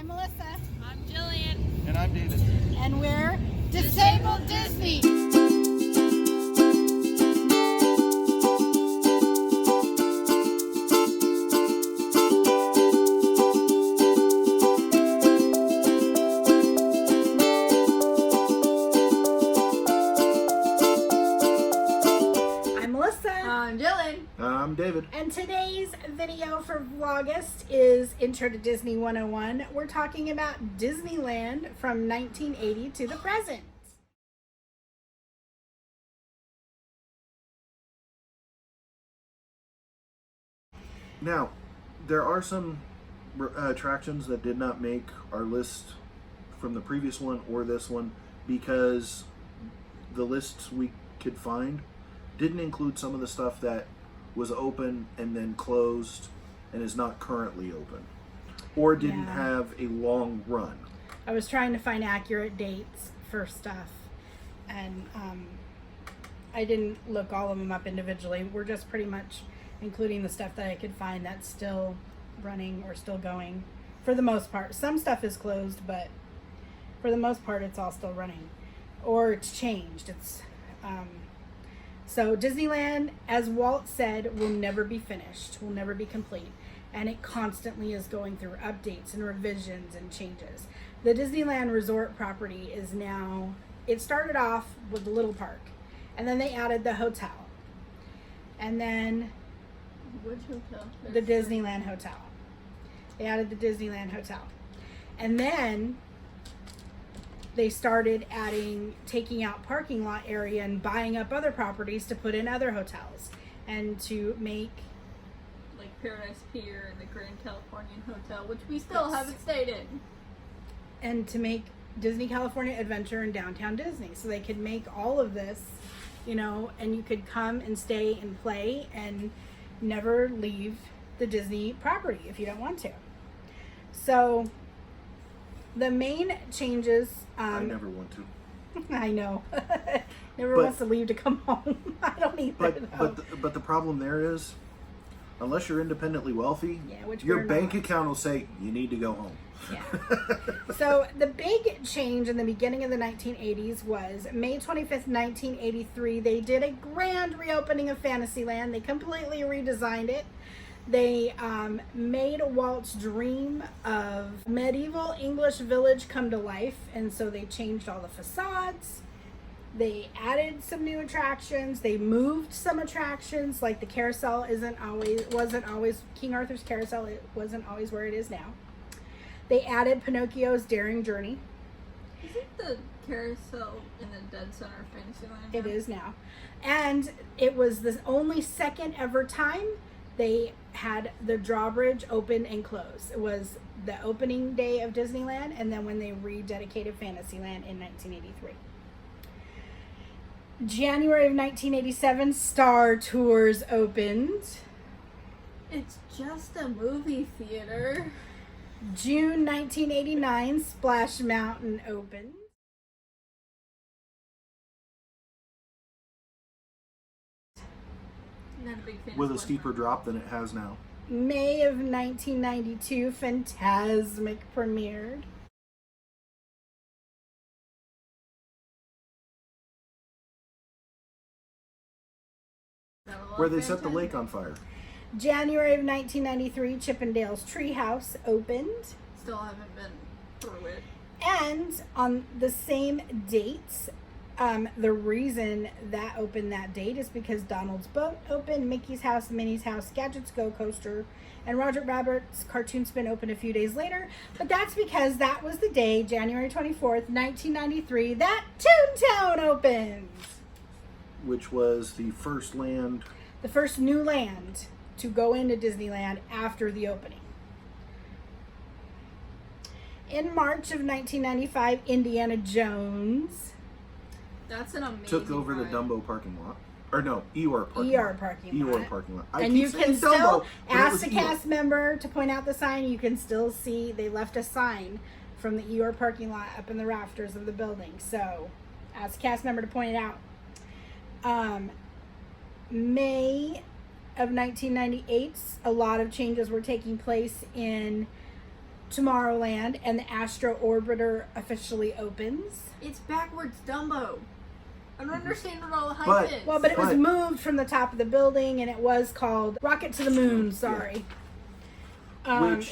I'm Melissa. I'm Jillian. And I'm David. And we're Disabled Disney. I'm Melissa. I'm Jillian. I'm David. And today's video for Vlogust is Intro to Disney 101. We're talking about Disneyland from 1980 to the present. Now, there are some attractions that did not make our list from the previous one or this one because the lists we could find didn't include some of the stuff that was open and then closed and is not currently open or didn't have a long run. I was trying to find accurate dates for stuff, and I didn't look all of them up individually. We're just pretty much including the stuff that I could find that's still running or still going for the most part. Some stuff is closed, but for the most part it's all still running or it's changed. So Disneyland, as Walt said, will never be finished, will never be complete, and it constantly is going through updates and revisions and changes. The Disneyland Resort property is now, it started off with the little park, and then they added the hotel, and then Which hotel? the Disneyland Hotel. They added the Disneyland Hotel, and then they started taking out parking lot area and buying up other properties to put in other hotels and to make Like Paradise Pier and the Grand Californian Hotel, which we still haven't stayed in. and to make Disney California Adventure in downtown Disney. So they could make all of this, and you could come and stay and play and never leave the Disney property if you don't want to. So the main changes, I never want to. I know, never wants to leave to come home. I don't either. But the problem there is, unless you're independently wealthy, which your we're bank not. account will say you need to go home. Yeah. So the big change in the beginning of the 1980s was May 25th, 1983. They did a grand reopening of Fantasyland. They completely redesigned it. They made Walt's dream of medieval English village come to life, and so they changed all the facades. They added some new attractions. They moved some attractions, like the carousel wasn't always King Arthur's carousel. It wasn't always where it is now. They added Pinocchio's Daring Journey. Isn't the carousel in the Dead Center of Fantasyland? It is now. And it was the only second ever time they had the drawbridge open and close. It was the opening day of Disneyland, and then when they rededicated Fantasyland in 1983. January of 1987, Star Tours opened. It's just a movie theater. June 1989, Splash Mountain opened. Not a big fan With of a steeper drop than it has now. May of 1992, Fantasmic premiered. Where they set the lake on fire. January of 1993, Chippendale's Treehouse opened. Still haven't been through it. And on the same dates, the reason that opened that date is because Donald's Boat opened, Mickey's House, Minnie's House, Gadget's Go Coaster, and Roger Rabbit's Cartoon Spin opened a few days later. But that's because that was the day, January 24th, 1993, that Toontown opened. Which was the first land. The first new land to go into Disneyland after the opening. In March of 1995, Indiana Jones That's an amazing took over ride. the Dumbo parking lot. Or no, Eeyore parking Eeyore lot. parking lot. Eeyore parking lot. And you can still Dumbo, but it ask was the Eeyore. cast member to point out the sign. You can still see they left a sign from the Eeyore parking lot up in the rafters of the building. So ask the cast member to point it out. May of 1998, a lot of changes were taking place in Tomorrowland, and the Astro Orbiter officially opens. It's backwards Dumbo. I don't understand what all the hype But- is. Well, but it was But- moved from the top of the building, and it was called Rocket to the Moon. Sorry,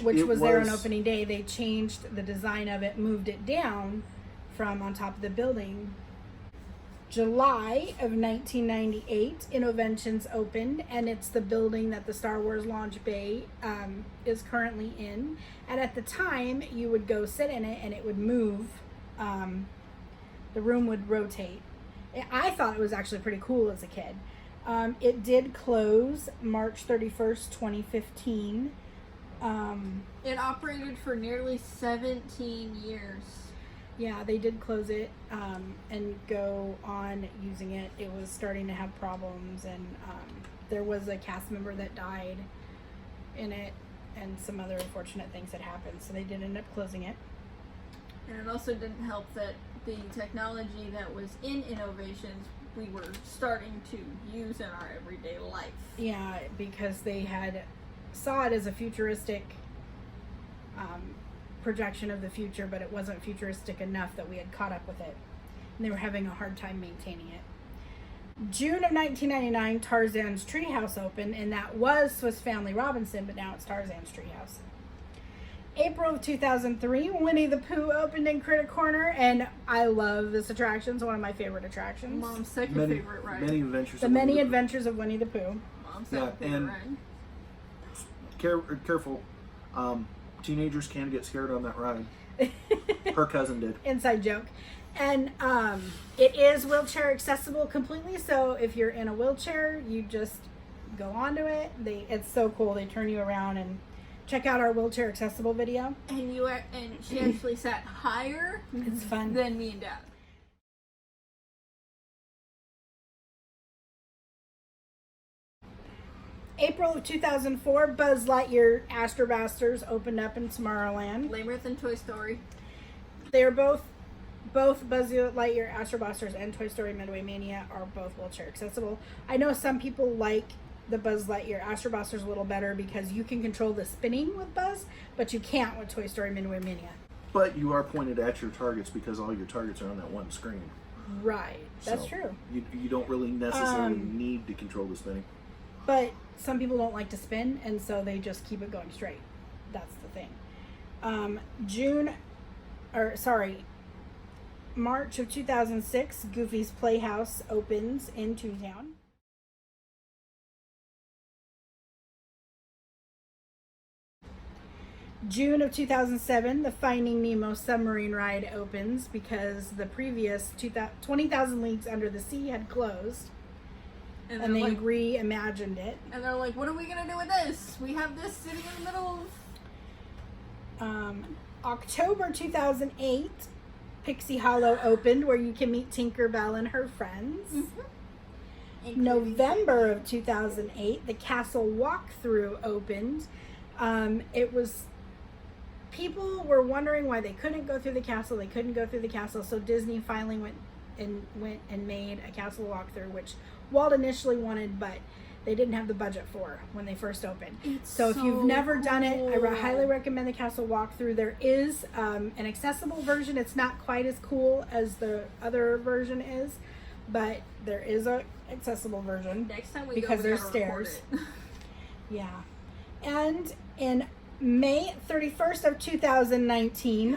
which was there on opening day. They changed the design of it, moved it down from on top of the building. July of 1998, Innoventions opened, and it's the building that the Star Wars launch bay is currently in. And at the time, you would go sit in it, and it would move. The room would rotate. I thought it was actually pretty cool as a kid. It did close March 31st, 2015. It operated for nearly 17 years. Yeah, they did close it and go on using it. It was starting to have problems, and there was a cast member that died in it, and some other unfortunate things had happened, so they did end up closing it. And it also didn't help that the technology that was in Innovations we were starting to use in our everyday life. Yeah, because they had saw it as a futuristic projection of the future, but it wasn't futuristic enough that we had caught up with it, and they were having a hard time maintaining it. June of 1999, Tarzan's Treehouse opened, and that was Swiss Family Robinson, but now it's Tarzan's Treehouse. April of 2003, Winnie the Pooh opened in Critter Corner, and I love this attraction. It's one of my favorite attractions. Mom's second Many, favorite ride. many adventures. The of Many Winnie the Pooh. Adventures of Winnie the Pooh. Mom's Yeah, second favorite and- ride. Careful. Teenagers can get scared on that ride. Her cousin did. Inside joke. And it is wheelchair accessible completely, so if you're in a wheelchair, you just go onto it. It's so cool. They turn you around, and check out our wheelchair accessible video. And she actually sat higher It's fun. than me and Dad. April of 2004, Buzz Lightyear Astrobusters opened up in Tomorrowland. Labyrinth and Toy Story. They are both Buzz Lightyear Astrobusters and Toy Story Midway Mania are both wheelchair accessible. I know some people like the Buzz Lightyear Astrobusters a little better because you can control the spinning with Buzz, but you can't with Toy Story Midway Mania. But you are pointed at your targets because all your targets are on that one screen. Right, that's So true. You don't really necessarily need to control the spinning. But some people don't like to spin, and so they just keep it going straight. That's the thing. March of 2006, Goofy's Playhouse opens in Toontown. June of 2007, the Finding Nemo submarine ride opens because the previous 20,000 Leagues Under the Sea had closed, and they reimagined it. And they're like, what are we going to do with this? We have this sitting in the middle of... October 2008, Pixie Hollow opened, where you can meet Tinkerbell and her friends. Mm-hmm. November of 2008, the Castle Walkthrough opened. It was... People were wondering why they couldn't go through the castle. They couldn't go through the castle, so Disney finally went and made a castle walkthrough, which Walt initially wanted, but they didn't have the budget for when they first opened. So if you've never done it, I highly recommend the castle walkthrough. There is an accessible version. It's not quite as cool as the other version is, but there is a accessible version. Next time we because go, we there's gotta record stairs. it. Yeah. And in May 31st of 2019,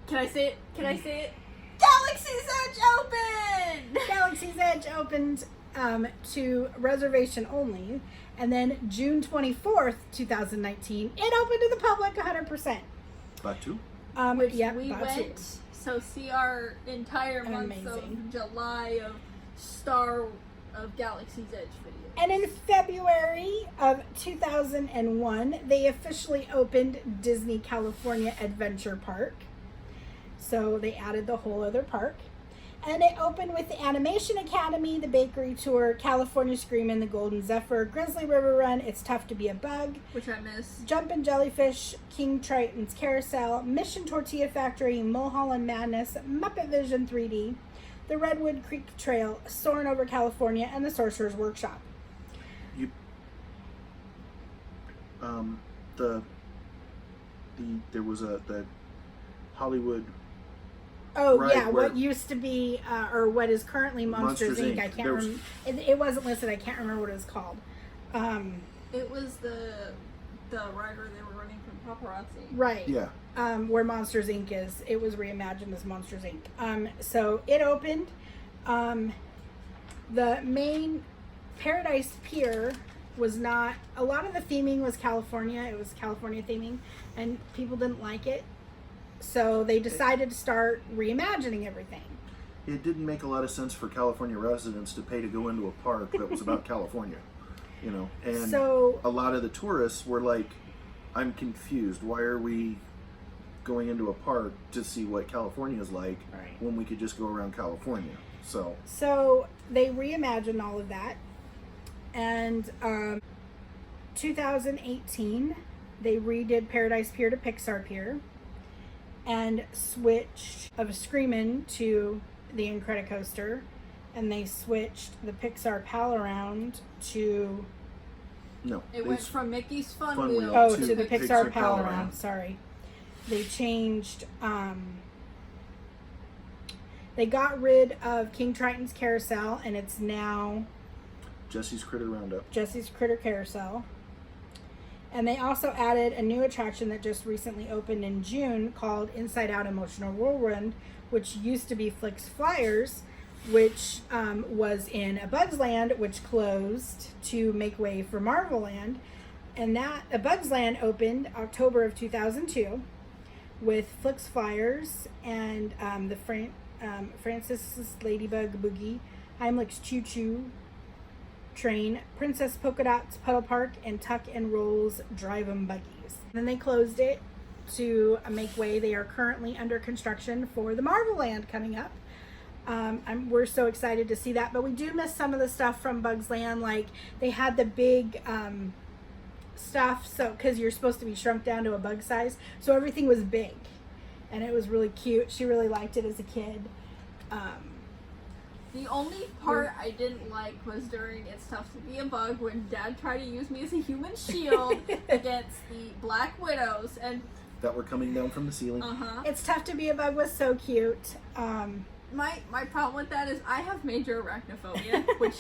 Can I say it? Can I say it? Galaxy's Edge open! Galaxy's Edge opened to reservation only, and then June 24th, 2019, it opened to the public 100%. Batu? Which yeah, we Batu. went, so see our entire month Amazing. of July of Galaxy's Edge videos. And in February of 2001, they officially opened Disney California Adventure Park. So they added the whole other park. And it opened with the Animation Academy, the Bakery Tour, California Screamin', the Golden Zephyr, Grizzly River Run, It's Tough to Be a Bug, Which I miss. Jumpin' Jellyfish, King Triton's Carousel, Mission Tortilla Factory, Mulholland Madness, Muppet Vision 3D, the Redwood Creek Trail, Soarin' Over California, and the Sorcerer's Workshop. The there was the Hollywood. Oh Right, yeah, where- what used to be or what is currently Monsters, Monsters, Inc. I Inc. can't There was- remember. It wasn't listed. I can't remember what it was called. It was the writer they were running from Paparazzi. Right. Yeah. Where Monsters Inc. is. It was reimagined as Monsters Inc. So it opened. The main Paradise Pier was not. A lot of the theming was California. It was California theming, and people didn't like it. So they decided to start reimagining everything. It didn't make a lot of sense for California residents to pay to go into a park that was about California, you know. And So a lot of the tourists were like, "I'm confused. Why are we going into a park to see what California is like Right. when we could just go around California?" So they reimagined all of that, and 2018 they redid Paradise Pier to Pixar Pier, and switched of Screamin' to the Incredicoaster, and they switched the Pixar Pal Around to No, It went from Mickey's Fun Fun Wheel Wheel to the Pixar Pixar Pal Pal Around. Around. Sorry, they changed. They got rid of King Triton's Carousel, and it's now Jesse's Critter Roundup. Jesse's Critter Carousel. And they also added a new attraction that just recently opened in June called Inside Out Emotional Whirlwind, which used to be Flix Flyers, which was in A Bug's Land, which closed to make way for Marvel Land. And that A Bug's Land opened October of 2002 with Flix Flyers and the Francis Ladybug Boogie, Heimlich's Choo Choo Train, Princess Polka Dot's Puddle Park, and Tuck and Roll's Drive 'em Buggies. Then they closed it to make way. They are currently under construction for the Marvel Land coming up. We're so excited to see that, but we do miss some of the stuff from Bugs Land. Like they had the big stuff, so because you're supposed to be shrunk down to a bug size, so everything was big, and it was really cute. She really liked it as a kid. The only part I didn't like was during It's Tough to Be a Bug when Dad tried to use me as a human shield against the Black Widows, and That were coming down from the ceiling. It's Tough to Be a Bug was so cute. My problem with that is I have major arachnophobia, which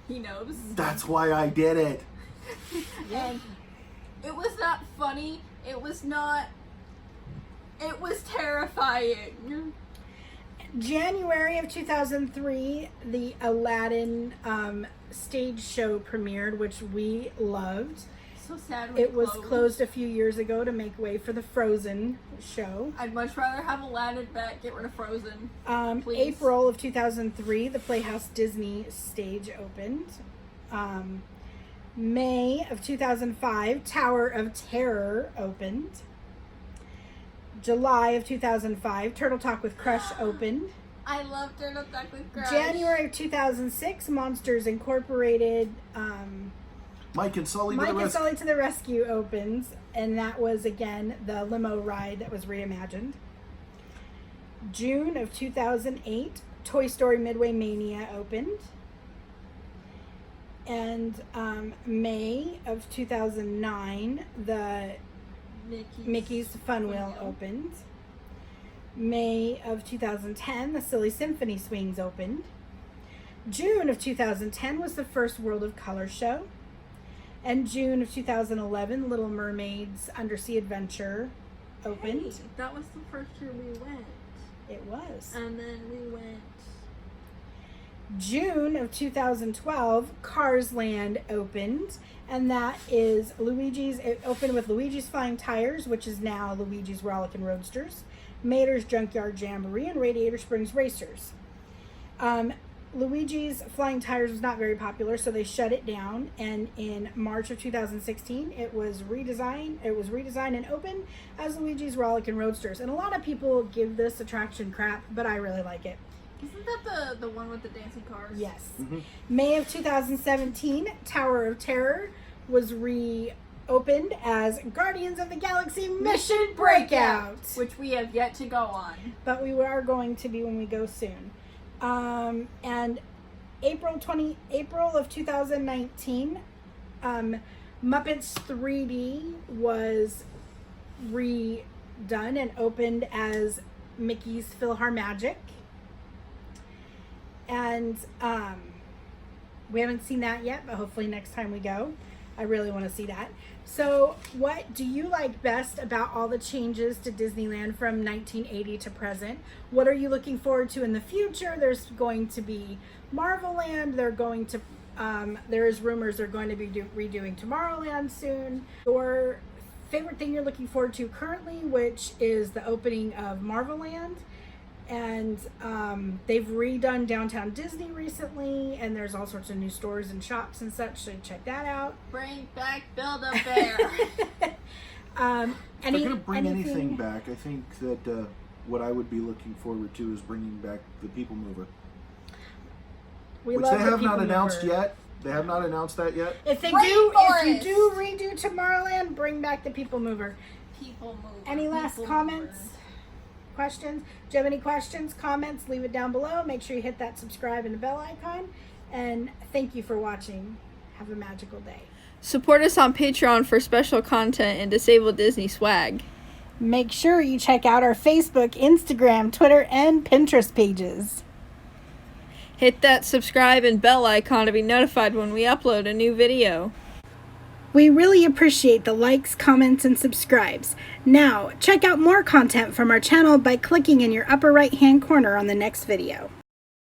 he knows. That's why I did it. And it was not funny. It was terrifying. January of 2003, the Aladdin stage show premiered, which we loved. So sad when It was closed a few years ago to make way for the Frozen show. I'd much rather have Aladdin back, get rid of Frozen. Please. April of 2003, the Playhouse Disney stage opened. May of 2005, Tower of Terror opened. July of 2005, Turtle Talk with Crush opened. I love Turtle Talk with Crush. January of 2006, Monsters Incorporated, Mike and Sully to Mike the and rescue. Sully to the Rescue opens, and that was again the limo ride that was reimagined. June of 2008, Toy Story Midway Mania opened. And May of 2009, the Mickey's Fun Wheel opened. May of 2010, the Silly Symphony Swings opened. June of 2010 was the first World of Color show. And June of 2011, Little Mermaid's Undersea Adventure opened. Hey, that was the first year we went. It was. And then we went... June of 2012, Cars Land opened, and that is Luigi's. It opened with Luigi's Flying Tires, which is now Luigi's Rollickin' Roadsters, Mater's Junkyard Jamboree, and Radiator Springs Racers. Luigi's Flying Tires was not very popular, so they shut it down, and in March of 2016, it was redesigned. It was redesigned and opened as Luigi's Rollickin' Roadsters, and a lot of people give this attraction crap, but I really like it. Isn't that the one with the dancing cars? Yes. Mm-hmm. May of 2017, Tower of Terror was reopened as Guardians of the Galaxy Mission Breakout. Which we have yet to go on. But we are going to be when we go soon. And April of 2019, Muppets 3D was redone and opened as Mickey's PhilharMagic. And we haven't seen that yet, but hopefully next time we go, I really want to see that. So what do you like best about all the changes to Disneyland from 1980 to present? What are you looking forward to in the future? There's going to be Marvel Land. They're going to, there is rumors they're going to be redoing Tomorrowland soon. Your favorite thing you're looking forward to currently, which is the opening of Marvel Land. And they've redone Downtown Disney recently, and there's all sorts of new stores and shops and such, so check that out. Bring back Build-A-Bear. If they're going to bring anything back, I think that what I would be looking forward to is bringing back the People Mover. Which they have not announced yet. They have not announced that yet. If you do redo Tomorrowland, bring back the People Mover. People Mover. Any last comments? Questions? Do you have any questions, comments? Leave it down below. Make sure you hit that subscribe and the bell icon. And thank you for watching. Have a magical day. Support us on Patreon for special content and Disabled Disney swag. Make sure you check out our Facebook, Instagram, Twitter, and Pinterest pages. Hit that subscribe and bell icon to be notified when we upload a new video. We really appreciate the likes, comments, and subscribes. Now, check out more content from our channel by clicking in your upper right-hand corner on the next video.